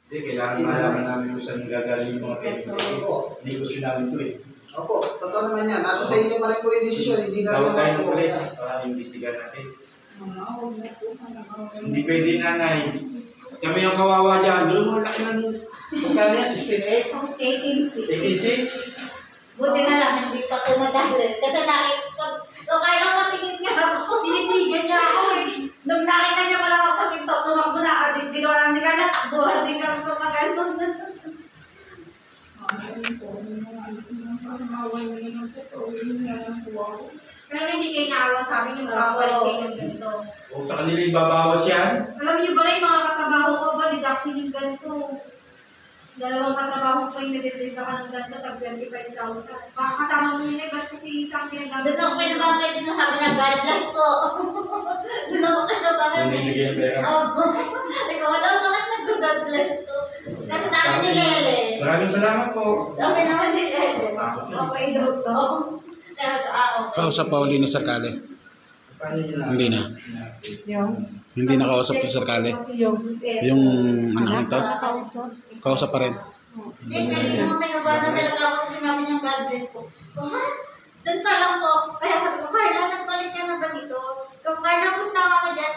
Hindi, kailangan malaman namin kung saan gagaling yung mga pwede. Negosyo namin ito eh. Opo, totoo naman yan. Nasa sa inyo pa rin po yung desisyon. Hindi na Tawag tayo ng polis para imbestigan natin. Hindi pwede nanay. Kami ang kawawa dyan. Doon mo laki ng pagkano yan, 16.8? 18.6? Buti na lang, hindi pa ito nadahil. Kasi kaya lang matigit nga ako. Pinitigan niya ako eh. Nung nakita niya pala ako sa pinto, tumakbo na. Ginawa lang ni Carla, takbuhan din kami pa magano'n. Pero hindi kayo naawa sa amin yung babalik kayo ng ganito. O sa kanila ibabawas yan? Alam niyo ba rin, mga katrabaho ko ba, deduction yung ganito. Dalawang katrabaho ko yung nag-deliver ka ng ganito, tag 25,000. Makakasama mo yun eh, ba't kasi isang pinagagawin? Doon ako pinabangkay din ng sabi na, God bless po. Doon ako pinabangkay. Nanginigyan pera. Ikaw, wala ako bakit nag-God bless to. Kasi sa amin ni Lele. Maraming salamat po. Sabi naman ni Lele. Okay, doktor. Okay. Kausap pa uli ni Sir Kale. Hindi na. Hindi na kausap ni Sir Kale. Yung anak nito. Kausap pa rin. Hindi, kanina naman pinabana talaga ako kasi sinabi niyang God bless po. Doon pa lang po. Kaya sabi ko, Carla, nagpalit ka na ba dito? Kung Carla, punta ka dyan.